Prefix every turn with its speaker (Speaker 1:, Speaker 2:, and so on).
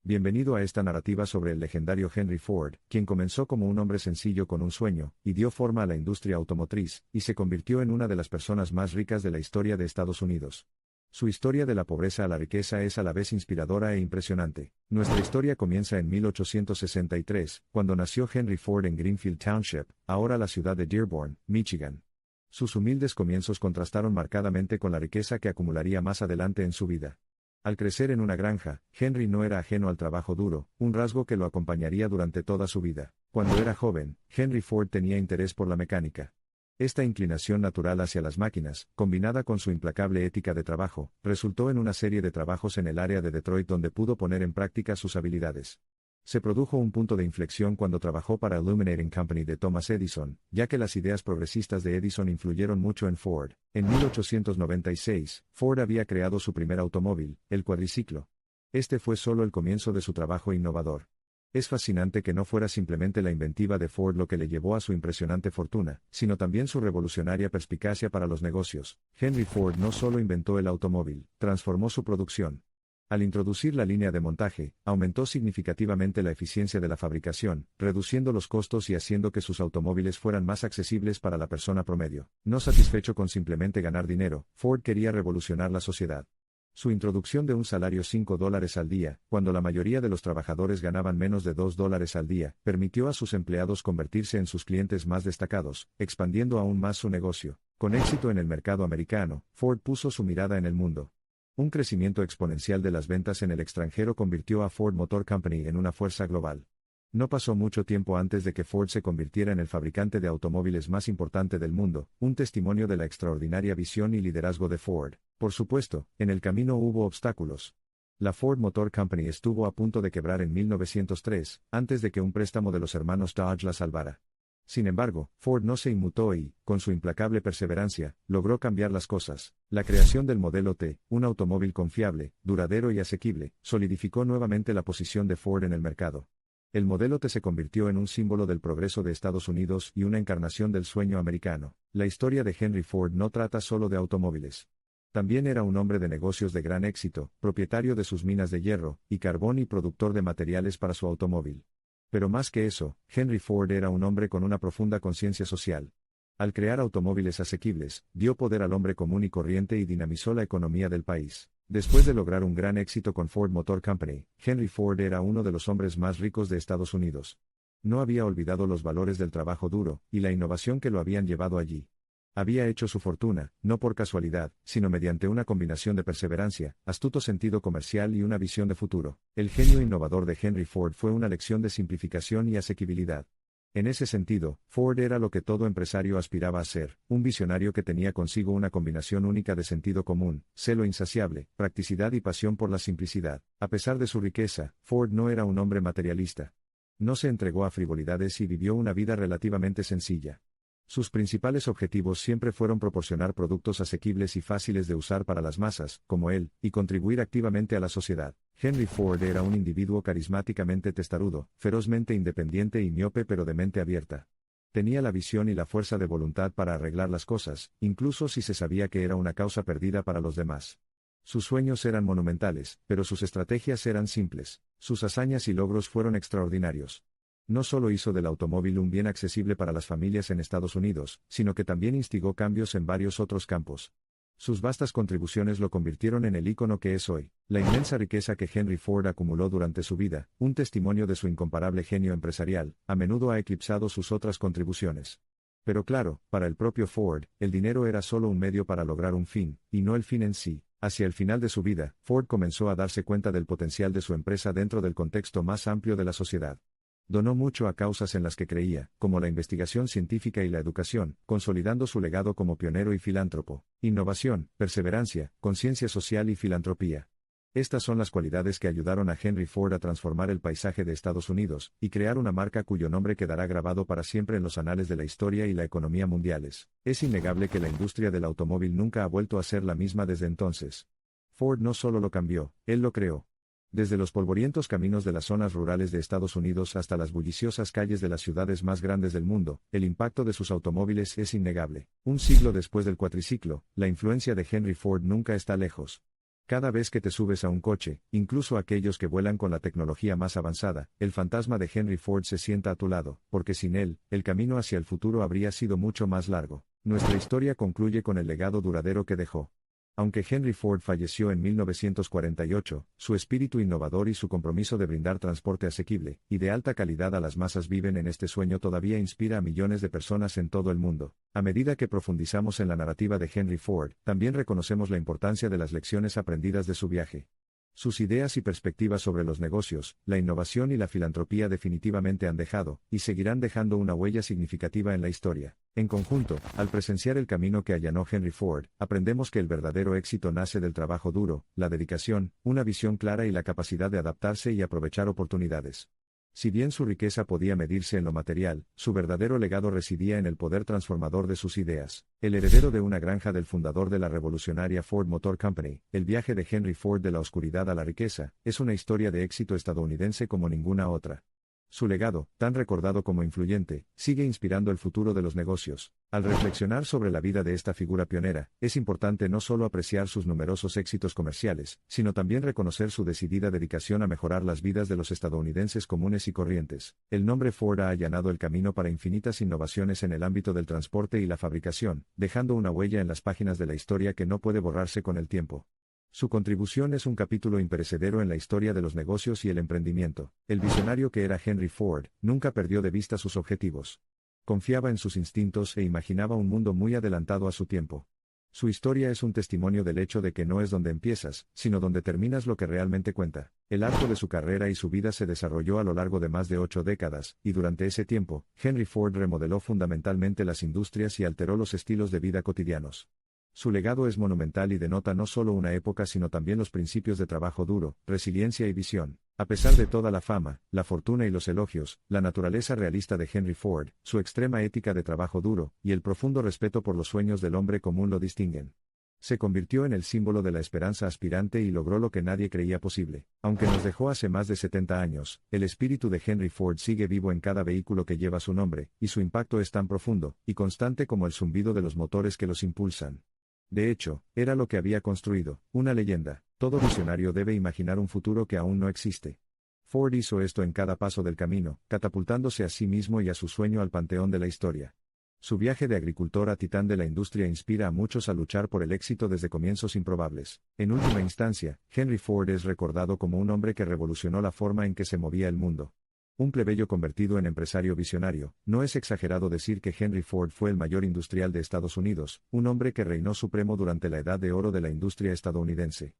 Speaker 1: Bienvenido a esta narrativa sobre el legendario Henry Ford, quien comenzó como un hombre sencillo con un sueño, y dio forma a la industria automotriz, y se convirtió en una de las personas más ricas de la historia de Estados Unidos. Su historia de la pobreza a la riqueza es a la vez inspiradora e impresionante. Nuestra historia comienza en 1863, cuando nació Henry Ford en Greenfield Township, ahora la ciudad de Dearborn, Michigan. Sus humildes comienzos contrastaron marcadamente con la riqueza que acumularía más adelante en su vida. Al crecer en una granja, Henry no era ajeno al trabajo duro, un rasgo que lo acompañaría durante toda su vida. Cuando era joven, Henry Ford tenía interés por la mecánica. Esta inclinación natural hacia las máquinas, combinada con su implacable ética de trabajo, resultó en una serie de trabajos en el área de Detroit donde pudo poner en práctica sus habilidades. Se produjo un punto de inflexión cuando trabajó para Illuminating Company de Thomas Edison, ya que las ideas progresistas de Edison influyeron mucho en Ford. En 1896, Ford había creado su primer automóvil, el cuadriciclo. Este fue solo el comienzo de su trabajo innovador. Es fascinante que no fuera simplemente la inventiva de Ford lo que le llevó a su impresionante fortuna, sino también su revolucionaria perspicacia para los negocios. Henry Ford no solo inventó el automóvil, transformó su producción. Al introducir la línea de montaje, aumentó significativamente la eficiencia de la fabricación, reduciendo los costos y haciendo que sus automóviles fueran más accesibles para la persona promedio. No satisfecho con simplemente ganar dinero, Ford quería revolucionar la sociedad. Su introducción de un salario $5 al día, cuando la mayoría de los trabajadores ganaban menos de $2 al día, permitió a sus empleados convertirse en sus clientes más destacados, expandiendo aún más su negocio. Con éxito en el mercado americano, Ford puso su mirada en el mundo. Un crecimiento exponencial de las ventas en el extranjero convirtió a Ford Motor Company en una fuerza global. No pasó mucho tiempo antes de que Ford se convirtiera en el fabricante de automóviles más importante del mundo, un testimonio de la extraordinaria visión y liderazgo de Ford. Por supuesto, en el camino hubo obstáculos. La Ford Motor Company estuvo a punto de quebrar en 1903, antes de que un préstamo de los hermanos Dodge la salvara. Sin embargo, Ford no se inmutó y, con su implacable perseverancia, logró cambiar las cosas. La creación del Modelo T, un automóvil confiable, duradero y asequible, solidificó nuevamente la posición de Ford en el mercado. El Modelo T se convirtió en un símbolo del progreso de Estados Unidos y una encarnación del sueño americano. La historia de Henry Ford no trata solo de automóviles. También era un hombre de negocios de gran éxito, propietario de sus minas de hierro y carbón y productor de materiales para su automóvil. Pero más que eso, Henry Ford era un hombre con una profunda conciencia social. Al crear automóviles asequibles, dio poder al hombre común y corriente y dinamizó la economía del país. Después de lograr un gran éxito con Ford Motor Company, Henry Ford era uno de los hombres más ricos de Estados Unidos. No había olvidado los valores del trabajo duro y la innovación que lo habían llevado allí. Había hecho su fortuna, no por casualidad, sino mediante una combinación de perseverancia, astuto sentido comercial y una visión de futuro. El genio innovador de Henry Ford fue una lección de simplificación y asequibilidad. En ese sentido, Ford era lo que todo empresario aspiraba a ser, un visionario que tenía consigo una combinación única de sentido común, celo insaciable, practicidad y pasión por la simplicidad. A pesar de su riqueza, Ford no era un hombre materialista. No se entregó a frivolidades y vivió una vida relativamente sencilla. Sus principales objetivos siempre fueron proporcionar productos asequibles y fáciles de usar para las masas, como él, y contribuir activamente a la sociedad. Henry Ford era un individuo carismáticamente testarudo, ferozmente independiente y miope pero de mente abierta. Tenía la visión y la fuerza de voluntad para arreglar las cosas, incluso si se sabía que era una causa perdida para los demás. Sus sueños eran monumentales, pero sus estrategias eran simples. Sus hazañas y logros fueron extraordinarios. No solo hizo del automóvil un bien accesible para las familias en Estados Unidos, sino que también instigó cambios en varios otros campos. Sus vastas contribuciones lo convirtieron en el ícono que es hoy. La inmensa riqueza que Henry Ford acumuló durante su vida, un testimonio de su incomparable genio empresarial, a menudo ha eclipsado sus otras contribuciones. Pero claro, para el propio Ford, el dinero era solo un medio para lograr un fin, y no el fin en sí. Hacia el final de su vida, Ford comenzó a darse cuenta del potencial de su empresa dentro del contexto más amplio de la sociedad. Donó mucho a causas en las que creía, como la investigación científica y la educación, consolidando su legado como pionero y filántropo. Innovación, perseverancia, conciencia social y filantropía. Estas son las cualidades que ayudaron a Henry Ford a transformar el paisaje de Estados Unidos, y crear una marca cuyo nombre quedará grabado para siempre en los anales de la historia y la economía mundiales. Es innegable que la industria del automóvil nunca ha vuelto a ser la misma desde entonces. Ford no solo lo cambió, él lo creó. Desde los polvorientos caminos de las zonas rurales de Estados Unidos hasta las bulliciosas calles de las ciudades más grandes del mundo, el impacto de sus automóviles es innegable. Un siglo después del cuatriciclo, la influencia de Henry Ford nunca está lejos. Cada vez que te subes a un coche, incluso aquellos que vuelan con la tecnología más avanzada, el fantasma de Henry Ford se sienta a tu lado, porque sin él, el camino hacia el futuro habría sido mucho más largo. Nuestra historia concluye con el legado duradero que dejó. Aunque Henry Ford falleció en 1948, su espíritu innovador y su compromiso de brindar transporte asequible y de alta calidad a las masas viven en este sueño todavía inspira a millones de personas en todo el mundo. A medida que profundizamos en la narrativa de Henry Ford, también reconocemos la importancia de las lecciones aprendidas de su viaje. Sus ideas y perspectivas sobre los negocios, la innovación y la filantropía definitivamente han dejado, y seguirán dejando una huella significativa en la historia. En conjunto, al presenciar el camino que allanó Henry Ford, aprendemos que el verdadero éxito nace del trabajo duro, la dedicación, una visión clara y la capacidad de adaptarse y aprovechar oportunidades. Si bien su riqueza podía medirse en lo material, su verdadero legado residía en el poder transformador de sus ideas. El heredero de una granja del fundador de la revolucionaria Ford Motor Company, el viaje de Henry Ford de la oscuridad a la riqueza, es una historia de éxito estadounidense como ninguna otra. Su legado, tan recordado como influyente, sigue inspirando el futuro de los negocios. Al reflexionar sobre la vida de esta figura pionera, es importante no solo apreciar sus numerosos éxitos comerciales, sino también reconocer su decidida dedicación a mejorar las vidas de los estadounidenses comunes y corrientes. El nombre Ford ha allanado el camino para infinitas innovaciones en el ámbito del transporte y la fabricación, dejando una huella en las páginas de la historia que no puede borrarse con el tiempo. Su contribución es un capítulo imperecedero en la historia de los negocios y el emprendimiento. El visionario que era Henry Ford, nunca perdió de vista sus objetivos. Confiaba en sus instintos e imaginaba un mundo muy adelantado a su tiempo. Su historia es un testimonio del hecho de que no es donde empiezas, sino donde terminas lo que realmente cuenta. El arco de su carrera y su vida se desarrolló a lo largo de más de 8 décadas, y durante ese tiempo, Henry Ford remodeló fundamentalmente las industrias y alteró los estilos de vida cotidianos. Su legado es monumental y denota no solo una época sino también los principios de trabajo duro, resiliencia y visión. A pesar de toda la fama, la fortuna y los elogios, la naturaleza realista de Henry Ford, su extrema ética de trabajo duro, y el profundo respeto por los sueños del hombre común lo distinguen. Se convirtió en el símbolo de la esperanza aspirante y logró lo que nadie creía posible. Aunque nos dejó hace más de 70 años, el espíritu de Henry Ford sigue vivo en cada vehículo que lleva su nombre, y su impacto es tan profundo y constante como el zumbido de los motores que los impulsan. De hecho, era lo que había construido, una leyenda. Todo visionario debe imaginar un futuro que aún no existe. Ford hizo esto en cada paso del camino, catapultándose a sí mismo y a su sueño al panteón de la historia. Su viaje de agricultor a titán de la industria inspira a muchos a luchar por el éxito desde comienzos improbables. En última instancia, Henry Ford es recordado como un hombre que revolucionó la forma en que se movía el mundo. Un plebeyo convertido en empresario visionario, no es exagerado decir que Henry Ford fue el mayor industrial de Estados Unidos, un hombre que reinó supremo durante la edad de oro de la industria estadounidense.